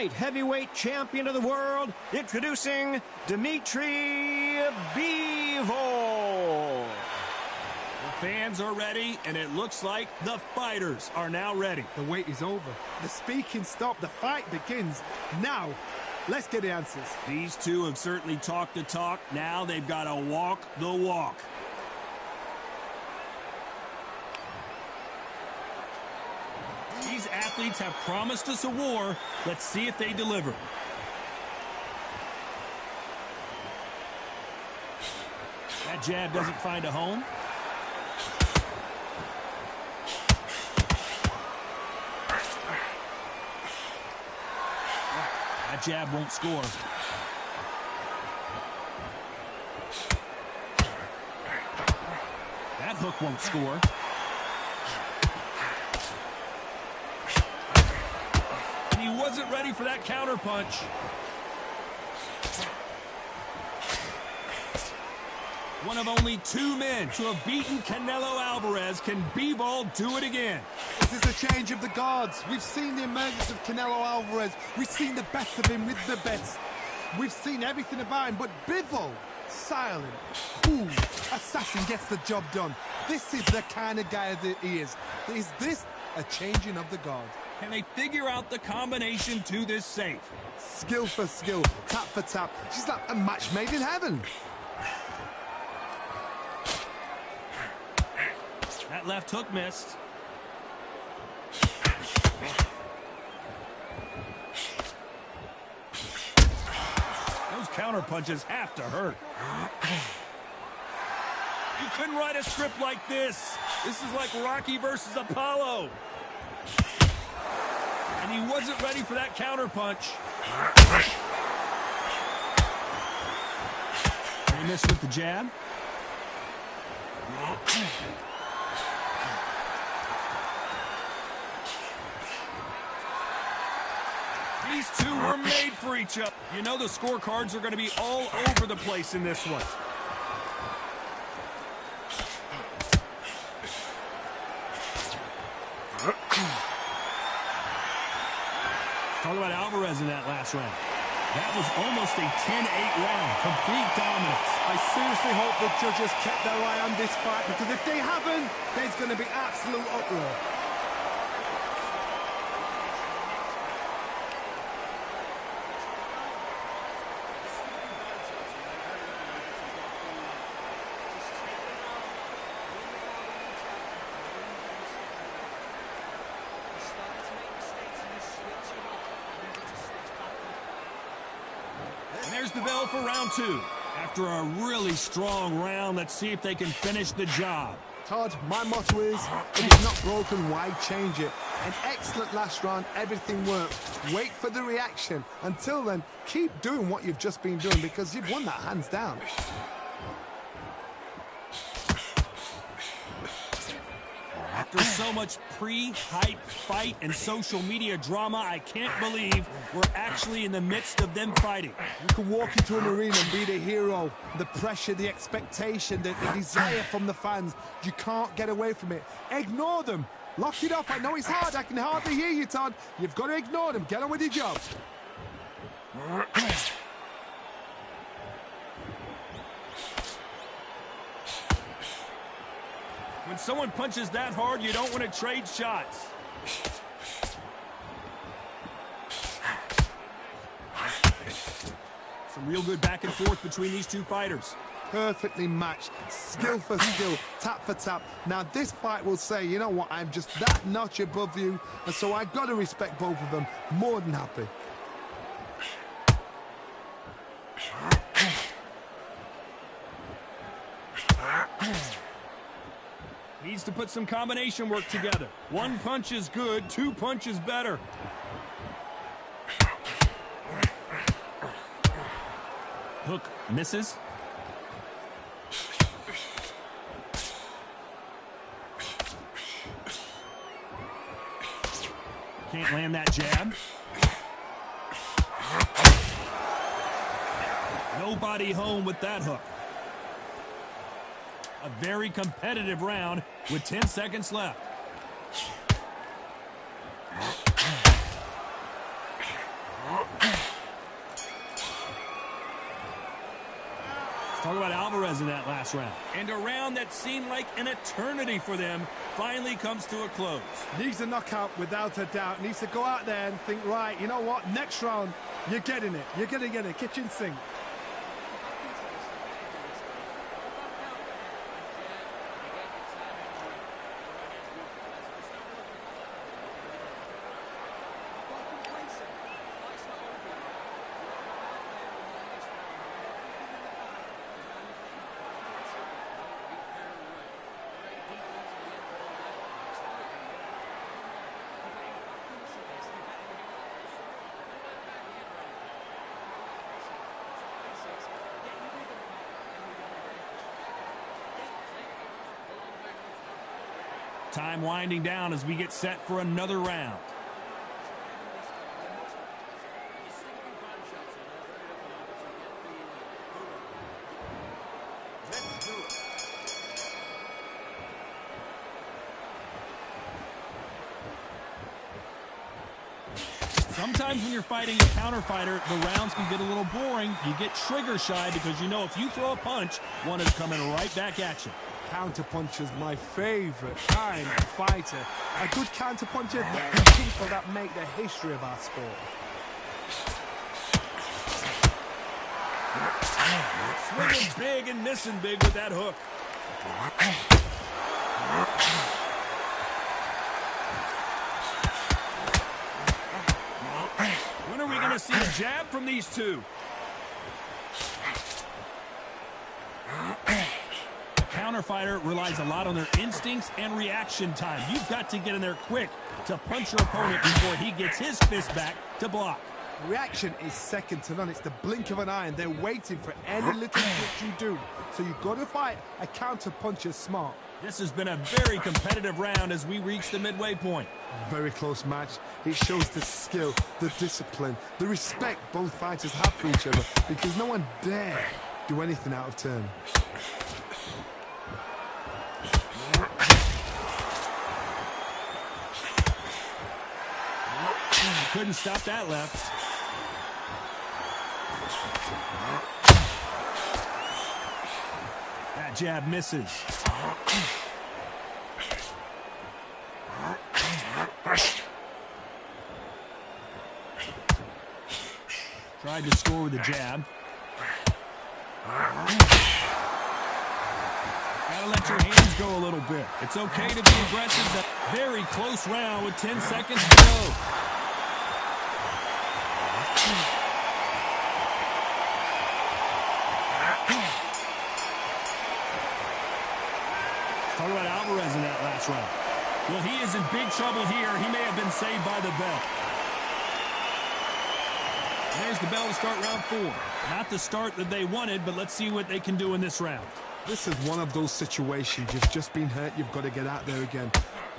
Heavyweight champion of the world, introducing Dimitri Bivol. The fans are ready, and it looks like the fighters are now ready. The wait is over. The speaking stopped. The fight begins. Now, let's get the answers. These two have certainly talked the talk. Now they've got to walk the walk. These athletes have promised us a war. Let's see if they deliver. That jab doesn't find a home. That jab won't score. That hook won't score. He wasn't ready for that counter punch. One of only two men to have beaten Canelo Alvarez. Can Bivol do it again? This is a change of the guards. We've seen the emergence of Canelo Alvarez. We've seen the best of him with the best. We've seen everything about him, but Bivol, silent, cool, assassin, gets the job done. This is the kind of guy that he is. Is this a changing of the guard? Can they figure out the combination to this safe? Skill for skill, tap for tap. She's like a match made in heaven. That left hook missed. Those counter punches have to hurt. You couldn't write a script like this. This is like Rocky versus Apollo. And he wasn't ready for that counter punch. He missed with the jab. These two were made for each other. You know the scorecards are going to be all over the place in this one. Talk about Alvarez in that last round. That was almost a 10-8 round. Complete dominance. I seriously hope the judges kept their eye on this fight, because if they haven't, there's going to be absolute uproar. And there's the bell for round two. After a really strong round, let's see if they can finish the job. Todd, my motto is, if it's not broken, why change it? An excellent last round, everything worked. Wait for the reaction. Until then, keep doing what you've just been doing, because you've won that hands down. After so much pre-hype fight and social media drama, I can't believe we're actually in the midst of them fighting. You can walk into an arena and be the hero. The pressure, the expectation, the desire from the fans. You can't get away from it. Ignore them. Lock it up. I know it's hard. I can hardly hear you, Todd. You've got to ignore them. Get on with your job. When someone punches that hard, you don't want to trade shots. Some real good back and forth between these two fighters. Perfectly matched. Skill for skill, tap for tap. Now this fight will say, you know what, I'm just that notch above you, and so I've got to respect both of them. More than happy. Needs to put some combination work together. One punch is good, two punches better. Hook misses. Can't land that jab. Nobody home with that hook. A very competitive round with 10 seconds left. Talk about Alvarez in that last round. And a round that seemed like an eternity for them finally comes to a close. Needs a knockout without a doubt. Needs to go out there and think, right, you know what? Next round, you're getting it. You're going to get it. Kitchen sink. Time winding down as we get set for another round. Sometimes when you're fighting a counter fighter, the rounds can get a little boring. You get trigger shy because you know if you throw a punch, one is coming right back at you. Counterpuncher's my favorite kind of fighter. A good counterpuncher, they're the people that make the history of our sport. Swinging big and missing big with that hook. When are we going to see a jab from these two? Counter fighter relies a lot on their instincts and reaction time. You've got to get in there quick to punch your opponent before he gets his fist back to block. Reaction is second to none. It's the blink of an eye, and they're waiting for any little trick you do. So you've got to fight a counter puncher smart. This has been a very competitive round as we reach the midway point. Very close match. It shows the skill, the discipline, the respect both fighters have for each other, because no one dare do anything out of turn. Couldn't stop that left. That jab misses. Tried to score with a jab. Gotta let your hands go a little bit. It's okay to be aggressive. Very close round with 10 seconds to go. Talk about Alvarez in that last round. Well, he is in big trouble here. He may have been saved by the bell. And there's the bell to start round 4. Not the start that they wanted, but let's see what they can do in this round. This is one of those situations. You've just been hurt. You've got to get out there again.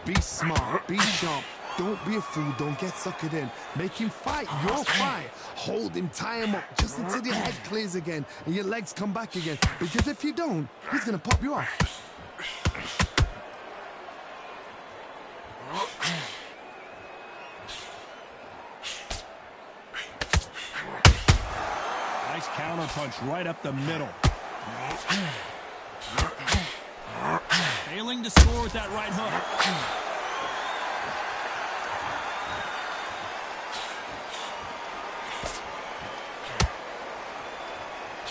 Be smart. Be sharp. Don't be a fool. Don't get suckered in. Make him fight your fight. Hold him. Tie him up just until your head clears again and your legs come back again. Because if you don't, he's going to pop you off. Nice counter punch right up the middle. Failing to score with that right hook.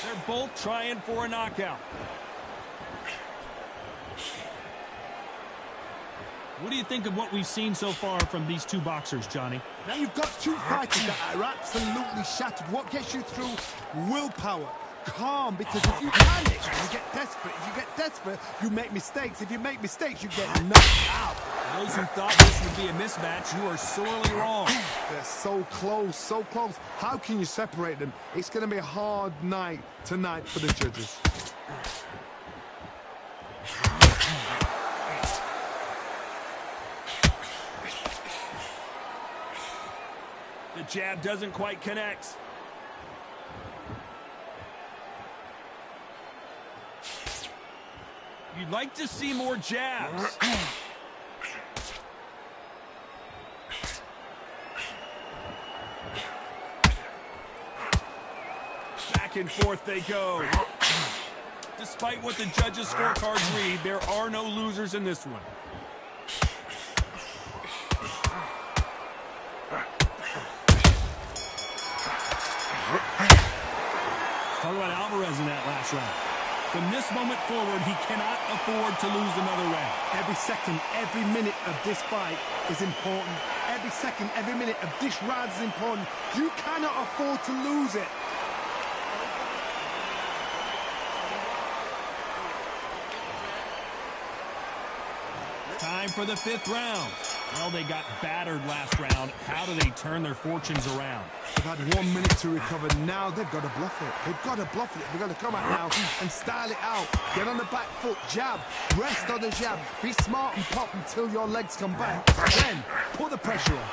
They're both trying for a knockout. What do you think of what we've seen so far from these two boxers, Johnny? Now you've got two fighters that are absolutely shattered. What gets you through? Willpower. Calm, because if you panic, you get desperate. If you get desperate, you make mistakes. If you make mistakes, you get knocked out. Those who thought this would be a mismatch, you are sorely wrong. They're so close, so close. How can you separate them? It's going to be a hard night tonight for the judges. The jab doesn't quite connect. You'd like to see more jabs. Back and forth they go. Despite what the judges' scorecards read, there are no losers in this one. Talk about Alvarez in that last round. From this moment forward, he cannot afford to lose another round. Every second, every minute of this fight is important. Every second, every minute of this round is important. You cannot afford to lose it. Time for the 5th round. Well, they got battered last round. How do they turn their fortunes around? They've had 1 minute to recover. Now they've got to bluff it. They've got to bluff it. They've got to come out now and style it out. Get on the back foot, jab, rest on the jab. Be smart and pop until your legs come back. Then put the pressure on.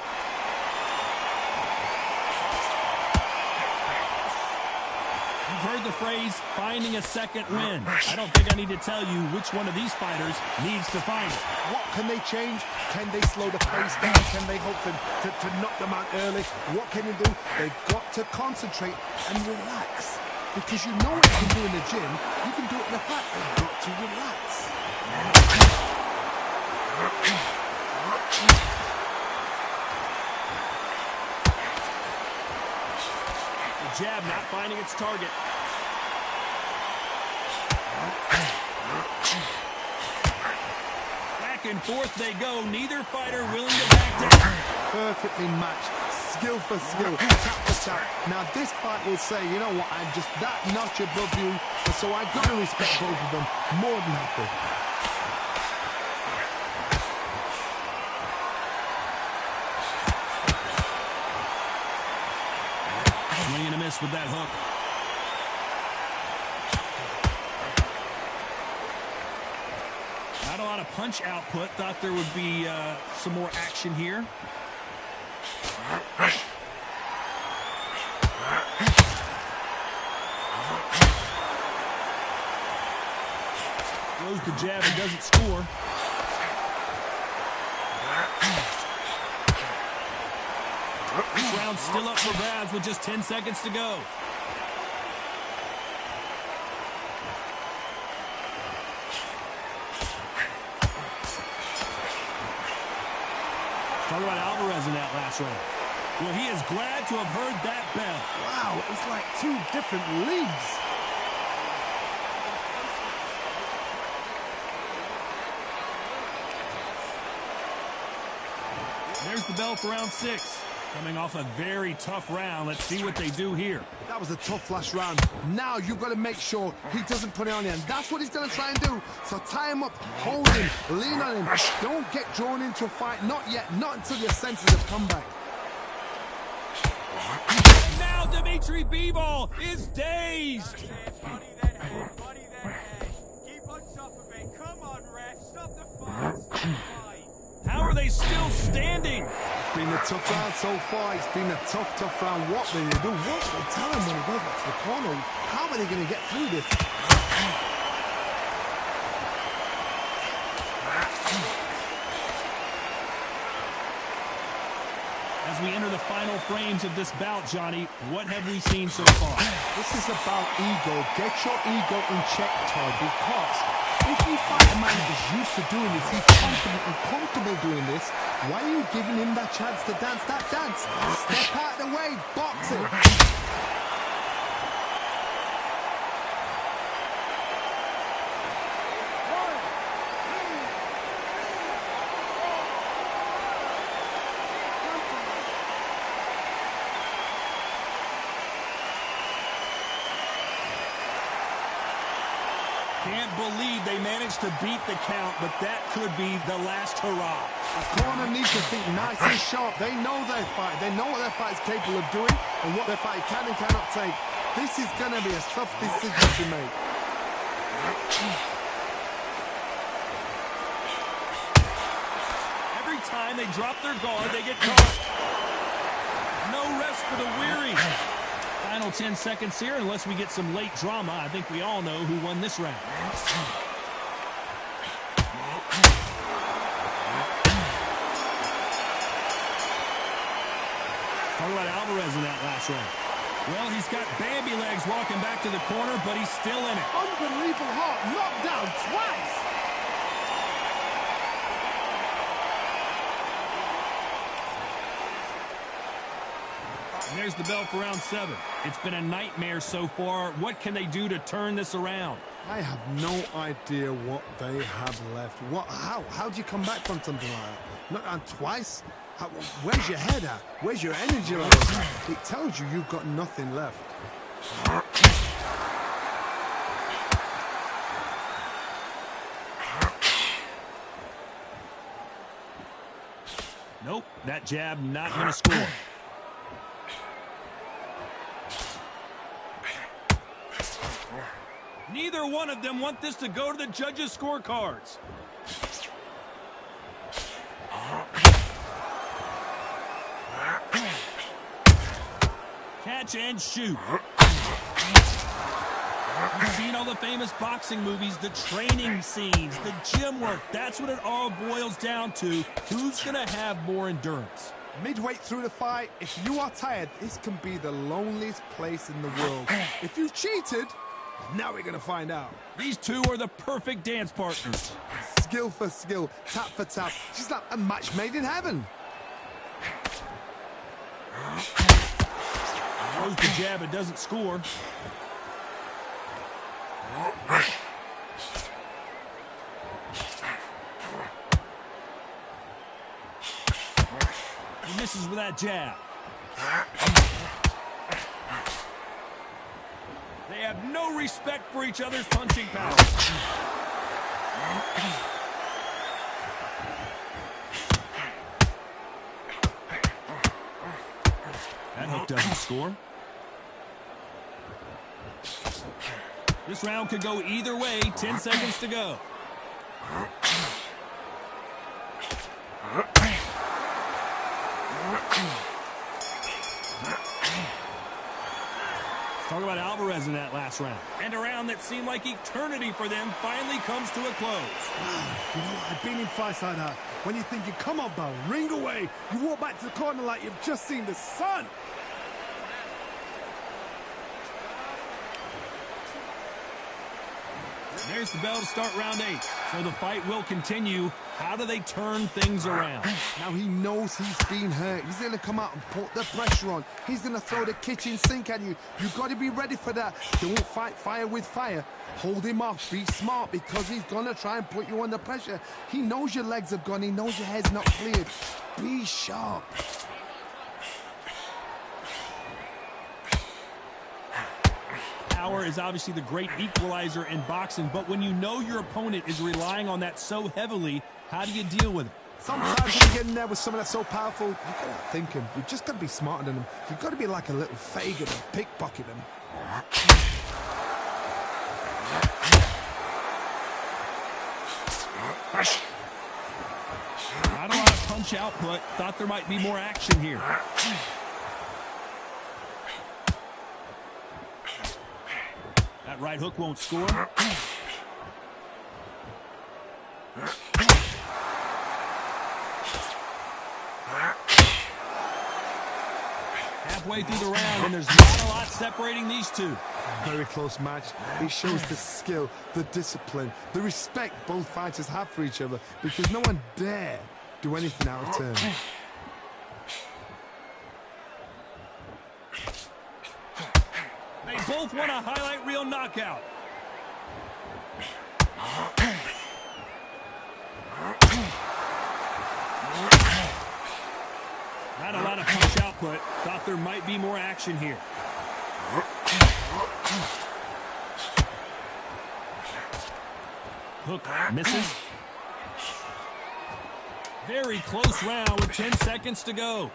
You've heard the phrase, finding a second win. I don't think I need to tell you which one of these fighters needs to find it. What can they change? Can they slow the pace down? Can they hope to knock them out early? What can they do? They've got to concentrate and relax. Because you know what you can do in the gym. You can do it in the fight. They've got to relax. The jab not finding its target. Back and forth they go. Neither fighter willing to back down. Perfectly matched. Skill for skill. Tap for tap. Now this fight will say, you know what, I'm just that notch above you. And so I've got to respect both of them. More than happy. Swing and a miss with that hook. Not a lot of punch output. Thought there would be some more action here. Throws the jab and doesn't score. This round's still up for grabs with just 10 seconds to go. Talk about Alvarez in that last round. Well, he is glad to have heard that bell. Wow, it's like 2 different leagues. There's the bell for round 6. Coming off a very tough round. Let's see what they do here. That was a tough last round. Now you've got to make sure he doesn't put it on you. And that's what he's going to try and do. So tie him up, hold him, lean on him. Don't get drawn into a fight. Not yet. Not until your senses have come back. And now Dimitri Bivol is dazed. Body that head, body that head. Keep on top of it. Come on, ref. Stop the fight. Stop the fight. How are they still standing? It's been a tough round so far. It's been a tough round. What will they do? What will they tell him when he goes back to the corner? How are they going to get through this? As we enter the final frames of this bout, Johnny, what have we seen so far? This is about ego. Get your ego in check, Todd, because if you fight a man who's used to doing this, he's confident and comfortable doing this, why are you giving him that chance to dance that dance? Step out of the way, box him. Can't believe they managed to beat the count, but that could be the last hurrah. A corner needs to think nice and sharp. They know their fight. They know what their fight is capable of doing and what their fight can and cannot take. This is going to be a tough decision to make. Every time they drop their guard, they get caught. No rest for the weary. Final 10 seconds here, unless we get some late drama. I think we all know who won this round. Talk about Alvarez in that last round. Well, he's got Bambi legs walking back to the corner, but he's still in it. Unbelievable heart, knocked down twice. And there's the bell for round 7. It's been a nightmare so far. What can they do to turn this around? I have no idea what they have left. How do you come back from something like that? Knocked down twice? Where's your head at? Where's your energy level? It tells you you've got nothing left. Nope, that jab not going to score. Neither one of them want this to go to the judges' scorecards. Catch and shoot. You've seen all the famous boxing movies, the training scenes, the gym work. That's what it all boils down to. Who's going to have more endurance? Midway through the fight, if you are tired, this can be the loneliest place in the world. If you cheated, now we're going to find out. These two are the perfect dance partners. Skill for skill, tap for tap. Just like a match made in heaven. Throws the jab, it doesn't score. He misses with that jab. They have no respect for each other's punching power. That hook doesn't score. This round could go either way. 10 seconds to go. Talk about Alvarez in that last round. And a round that seemed like eternity for them finally comes to a close. You know, I've been in fights like that. When you're thinking, come on, Bell, ring away. You walk back to the corner like you've just seen the sun. There's the bell to start round 8. So the fight will continue. How do they turn things around? Now he knows he's been hurt. He's going to come out and put the pressure on. He's going to throw the kitchen sink at you. You've got to be ready for that. Don't fight fire with fire. Hold him off. Be smart because he's going to try and put you under pressure. He knows your legs are gone. He knows your head's not cleared. Be sharp. Power is obviously the great equalizer in boxing, but when you know your opponent is relying on that so heavily, how do you deal with it? Sometimes when you get in there with someone that's so powerful, you've got to think him. You've just got to be smarter than him. You've got to be like a little Fagin and pickpocket him. Not a lot of punch output. Thought there might be more action here. That right hook won't score. Halfway through the round, and there's not a lot separating these two. Very close match. It shows the skill, the discipline, the respect both fighters have for each other because no one dare do anything out of turn. They both want a highlight reel knockout. Not a lot of punch output. Thought there might be more action here. Hook misses. Very close round with 10 seconds to go.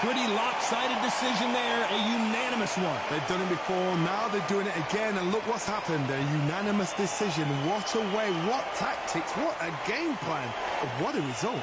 Pretty lopsided decision there, a unanimous one. They've done it before, now they're doing it again, and look what's happened. A unanimous decision. What a way, what tactics, what a game plan, what a result.